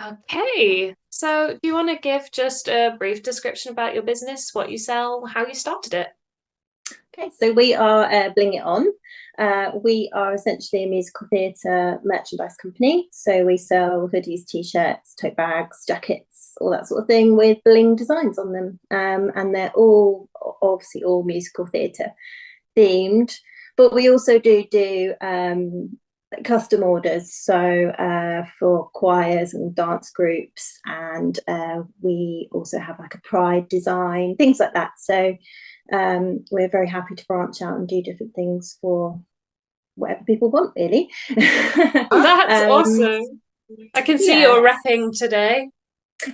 Okay, so do you want to give just a brief description about your business, what you sell, how you started it? Okay, so we are Bling It On. We are essentially a musical theatre merchandise company. So we sell hoodies, t-shirts, tote bags, jackets, all that sort of thing with bling designs on them. And they're all obviously all musical theatre themed. But we also do custom orders, so for choirs and dance groups, and we also have like a pride design, things like that. So we're very happy to branch out and do different things for whatever people want, really. That's um, awesome. I can see yeah. you're repping today.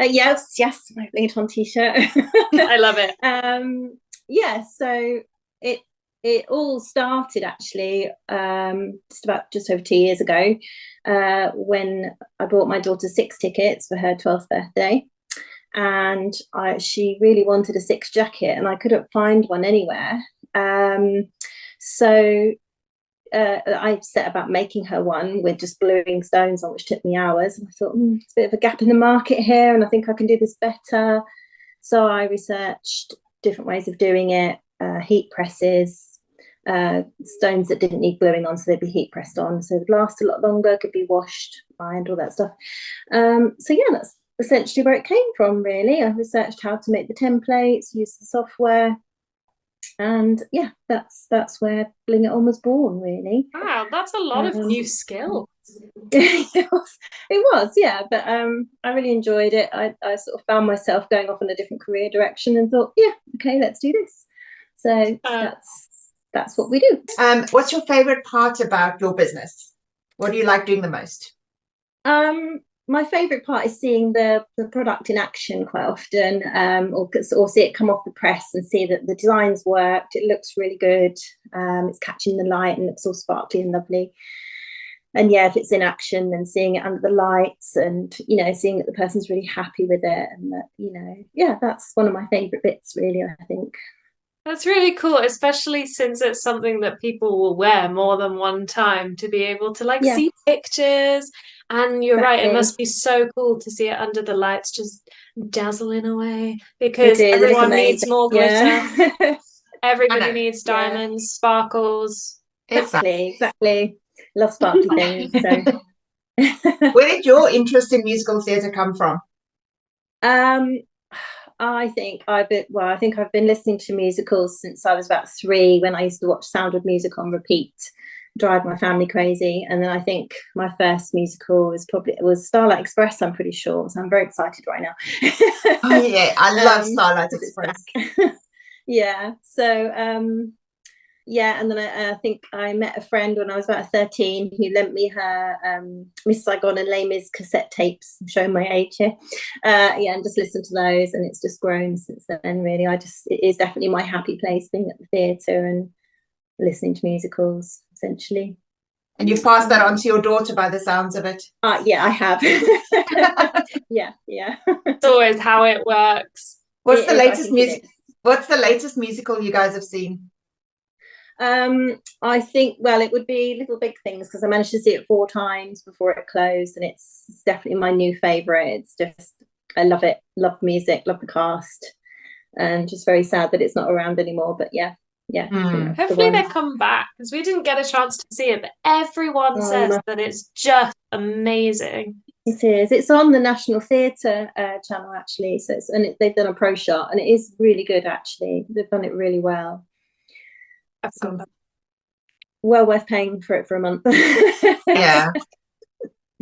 Yes, my Bling It On t-shirt. I love it. Yeah, so it it all started actually just over 2 years ago when I bought my daughter six tickets for her 12th birthday, and she really wanted a six jacket, and I couldn't find one anywhere. So I set about making her one with just gluing stones on, which took me hours. And I thought, it's a bit of a gap in the market here, and I think I can do this better. So I researched different ways of doing it, heat presses, stones that didn't need gluing on, so they'd be heat pressed on, so they'd last a lot longer, could be washed, ironed, all that stuff. So yeah, that's essentially where it came from, really. I researched how to make the templates, used the software, and yeah, that's where Bling It On was born, really. Wow, that's a lot of new Um, skills. it was, yeah, but I really enjoyed it. I sort of found myself going off in a different career direction and thought, yeah, okay, let's do this. So Uh, that's what we do. What's your favorite part about your business? What do you like doing the most? My favorite part is seeing the product in action quite often, or see it come off the press and see that the design's worked. It looks really good. It's catching the light and looks all sparkly and lovely. And yeah, if it's in action, then seeing it under the lights, and seeing that the person's really happy with it, and that yeah, that's one of my favorite bits, really, I think. that's really cool, especially since it's something that people will wear more than one time to be able to like Yeah, see pictures. And you're right, it exactly. must be so cool to see it under the lights just dazzling away It because is. It looks everyone needs amazing. more glitter. Yeah. I Everybody know. needs Yeah, diamonds, sparkles. Exactly. exactly. Love sparkly things. So Where did your interest in musical theatre come from? um I think I've been listening to musicals since I was about three, when I used to watch Sound of Music on repeat, drive my family crazy. And then I think my first musical was Starlight Express, I'm pretty sure. So I'm very excited right Oh now. yeah, I love Starlight Because it's Express. back. Yeah. So yeah, and then I think I met a friend when I was about 13 who lent me her Miss Saigon and Les Mis cassette tapes. I'm showing my age here. Yeah, and just listened to those, and it's just grown since then, really. It is definitely my happy place, being at the theatre and listening to musicals, essentially. And you've passed that on to your daughter by the sounds of it. Yeah, I have. Yeah, yeah. It's always how it works. What's It the is, I latest think it music? is. What's the latest musical you guys have seen? I think, well, it would be Little Big Things, because I managed to see it four times before it closed, and it's definitely my new favorite. It's just, I love it, love the music, love the cast, and just very sad that it's not around anymore. But yeah, yeah, I think that's the Hopefully they one. come back because we didn't get a chance to see it, but everyone Oh, you says must. that it's just amazing. It is. It's on the National Theatre channel, actually. So they've done a pro shot, and it is really good. Actually, they've done it really well. I found So that. well worth paying for it for a month. Yeah,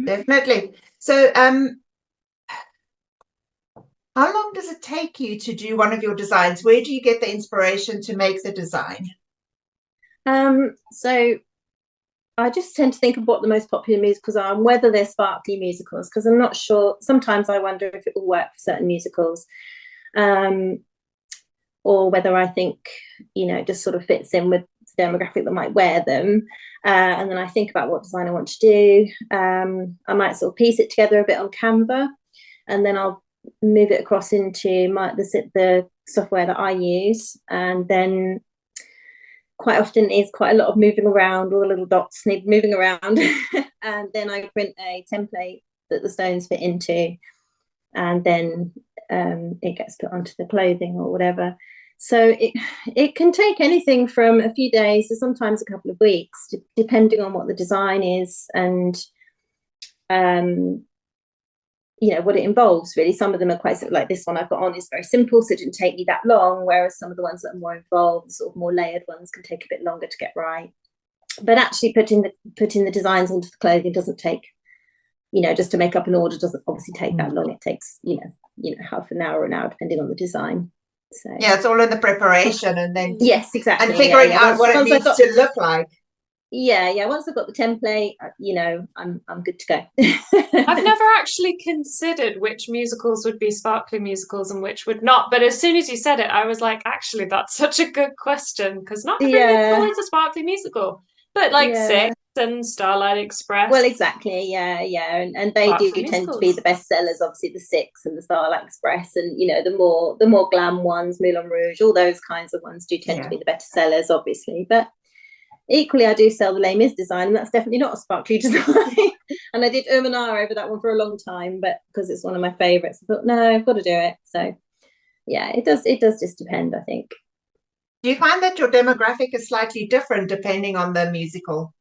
definitely. So, how long does it take you to do one of your designs? Where do you get the inspiration to make the design? So I just tend to think of what the most popular musicals are and whether they're sparkly musicals, because I'm not sure. Sometimes I wonder if it will work for certain musicals, um, or whether I think, it just sort of fits in with the demographic that might wear them. And then I think about what design I want to do. I might sort of piece it together a bit on Canva, and then I'll move it across into the software that I use, and then quite often is quite a lot of moving around. All the little dots need moving around, and then I print a template that the stones fit into, and then it gets put onto the clothing or whatever. So it can take anything from a few days to sometimes a couple of weeks, depending on what the design is and what it involves, really. Some of them are quite simple, like this one I've got on is very simple, so it didn't take me that long, whereas some of the ones that are more involved, sort of more layered ones, can take a bit longer to get right. But actually putting the designs onto the clothing doesn't take, just to make up an order doesn't obviously take that long. It takes, half an hour or an hour, depending on the design. So yeah, it's all in the preparation, and then yes, exactly, and figuring out what it needs to look like. Yeah. Once I've got the template, I'm good to go. I've never actually considered which musicals would be sparkly musicals and which would not. But as soon as you said it, I was like, actually, that's such a good question, because not every musical is a sparkly musical. But like Six and Starlight Express. Well, exactly, yeah. And they do tend to be the best sellers, obviously, the Six and the Starlight Express, and the more glam ones, Moulin Rouge, all those kinds of ones do tend to be the better sellers, obviously. But equally, I do sell the Les Mis design, and that's definitely not a sparkly design. And I did Ermenard over that one for a long time, but because it's one of my favourites, I thought, no, I've got to do it. So yeah, it does just depend, I think. Do you find that your demographic is slightly different depending on the musical?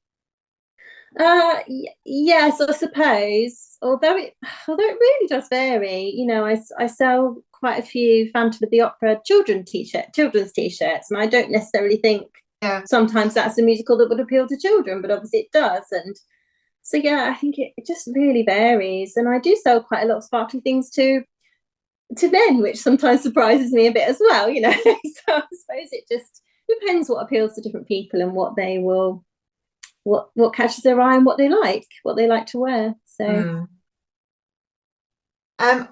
Yes, I suppose. Although it really does vary. I sell quite a few Phantom of the Opera children's t-shirts, and I don't necessarily think sometimes that's a musical that would appeal to children, but obviously it does. And so yeah, I think it just really varies. And I do sell quite a lot of sparkly things to men, which sometimes surprises me a bit as well. So I suppose it just depends what appeals to different people and what they will. What catches their eye and what they like to wear. So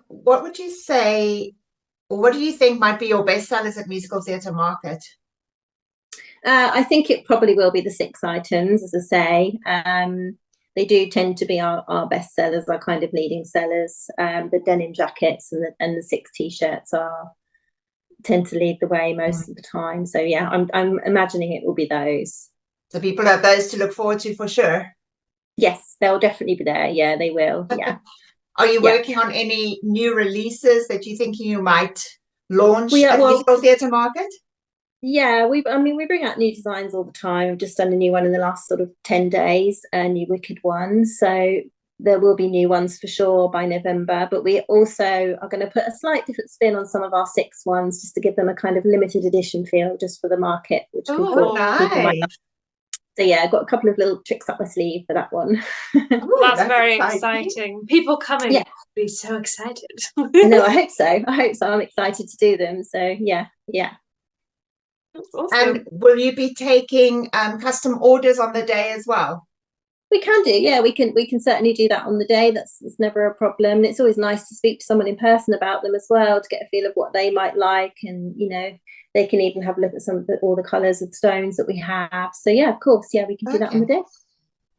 what would you say, or what do you think might be your best sellers at Musical Theatre Market? I think it probably will be the 6 items, as I say. They do tend to be our best sellers, our kind of leading sellers. The denim jackets and the 6 t-shirts tend to lead the way most of the time. So yeah, I'm imagining it will be those. So people have those to look forward to for sure. Yes, they'll definitely be there. Yeah, they will. Yeah. Are you working on any new releases that you think you might launch at Musical Theatre Market? Yeah, we bring out new designs all the time. We've just done a new one in the last sort of 10 days, a new Wicked one. So there will be new ones for sure by November. But we also are going to put a slight different spin on some of our 6 ones, just to give them a kind of limited edition feel, just for the market, which we thought people might love. So yeah, I've got a couple of little tricks up my sleeve for that one. That's very exciting. People coming will be so excited. No, I hope so. I'm excited to do them. So yeah. Awesome. And will you be taking custom orders on the day as well? We can do, yeah. We can certainly do that on the day. That's never a problem. And it's always nice to speak to someone in person about them as well, to get a feel of what they might like, and they can even have a look at all the colours of the stones that we have. So yeah, of course, yeah, we can do that on the day.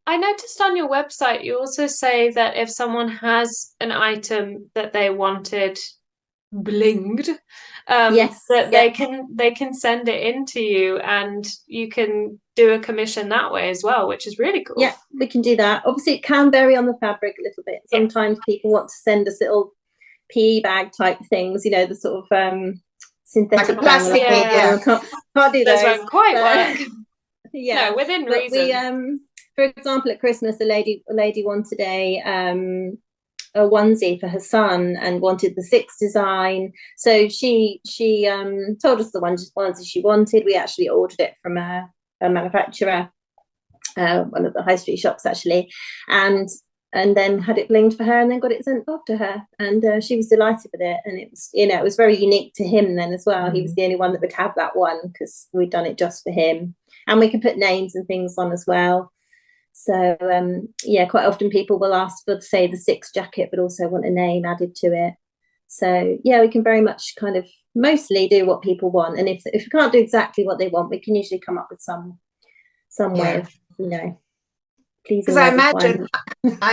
I noticed on your website you also say that if someone has an item that they wanted blinged, they can send it in to you, and you can do a commission that way as well, which is really cool. Yeah, we can do that. Obviously it can vary on the fabric a little bit. Sometimes people want to send us little PE bag type things, the sort of synthetic plastic. Can't do those. Won't quite work. No, within reason. For example, at Christmas, a lady wanted a onesie for her son and wanted the 6 design. So she told us the onesie she wanted. We actually ordered it from a manufacturer, one of the high street shops actually, and then had it blinged for her, and then got it sent off to her, and she was delighted with it. And it was very unique to him then as well. He was the only one that would have that one, because we'd done it just for him, and we can put names and things on as well. So quite often people will ask for, say, the 6 jacket, but also want a name added to it. So yeah, we can very much kind of mostly do what people want, and if we can't do exactly what they want, we can usually come up with some way of pleasing. Because I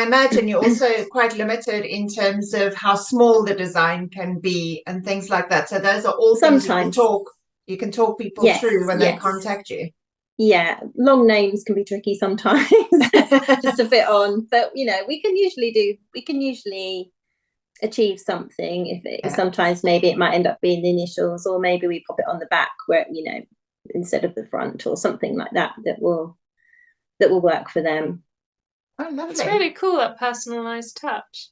imagine you're also quite limited in terms of how small the design can be and things like that. So those are all things you can talk people through when they contact you. yeah, long names can be tricky sometimes just to fit on, but you know, we can usually achieve something. Sometimes maybe it might end up being the initials, or maybe we pop it on the back where, you know, instead of the front, or something like that will work for them. Oh, lovely. It's really cool, that personalized touch.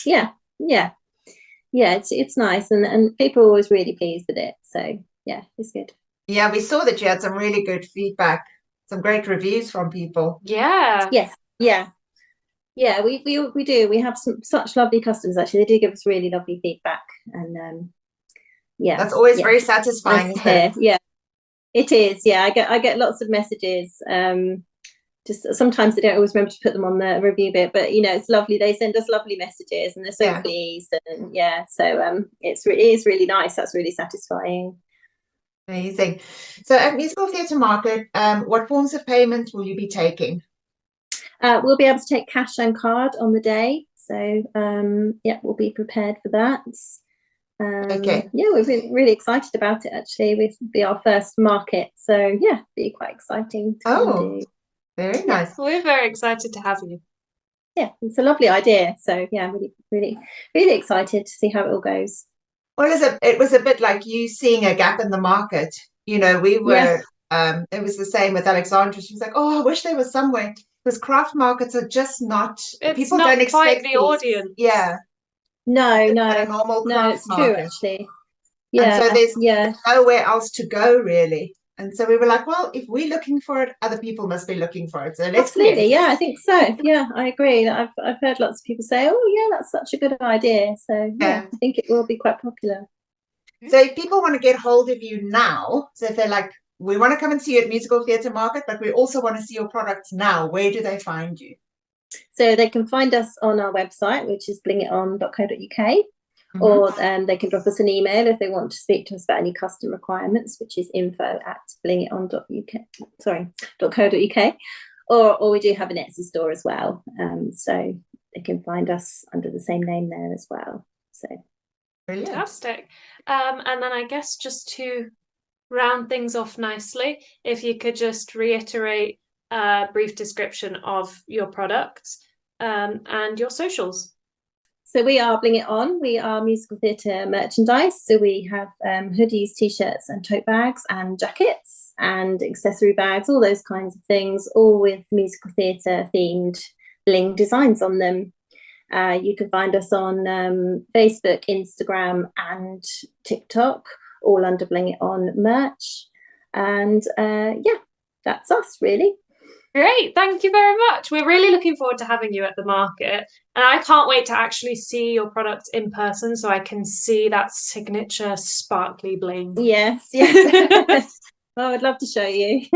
Yeah, it's nice, and people are always really pleased with it, so yeah, it's good. Yeah, we saw that you had some really good feedback, some great reviews from people. Yeah. Yes, yeah, we do. We have such lovely customers, actually. They do give us really lovely feedback, and yeah, that's always very satisfying. Nice to hear. Yeah, it is. Yeah, I get lots of messages. Just sometimes they don't always remember to put them on the review bit, but you know, it's lovely. They send us lovely messages, and they're so pleased, and yeah, so it is really nice. That's really satisfying. Amazing. So at Musical Theatre Market, what forms of payment will you be taking? We'll be able to take cash and card on the day, so yeah, we'll be prepared for that. Okay. Yeah, we've been really excited about it, actually. We'll be our first market, so yeah, be quite exciting to do. Very nice. We're very excited to have you. Yeah, it's a lovely idea. So yeah, I'm really excited to see how it all goes. Well, it was a bit like you seeing a gap in the market. You know, we were, it was the same with Alexandra. She was like, oh, I wish there was somewhere, because craft markets are just not, people don't expect the audience. Yeah. No, a normal craft it's market. true, actually. Yeah. And so there's nowhere else to go, really. And so we were like, well, if we're looking for it, other people must be looking for it. So let's absolutely, yeah, I think so. Yeah, I agree. I've heard lots of people say, oh yeah, that's such a good idea. So yeah, I think it will be quite popular. So if people want to get hold of you now, so if they're like, we want to come and see you at Musical Theatre Market, but we also want to see your products now, where do they find you? So they can find us on our website, which is blingiton.co.uk. Or they can drop us an email if they want to speak to us about any custom requirements, which is info@blingiton.co.uk. Or we do have an Etsy store as well, so they can find us under the same name there as well. So brilliant. Fantastic. And then I guess just to round things off nicely, if you could just reiterate a brief description of your products and your socials. So we are Bling It On. We are musical theatre merchandise. So we have hoodies, t-shirts and tote bags and jackets and accessory bags, all those kinds of things, all with musical theatre themed bling designs on them. You can find us on Facebook, Instagram and TikTok, all under Bling It On merch. And yeah, that's us really. Great, thank you very much. We're really looking forward to having you at the market, and I can't wait to actually see your products in person so I can see that signature sparkly bling. Yes. Oh, I'd love to show you.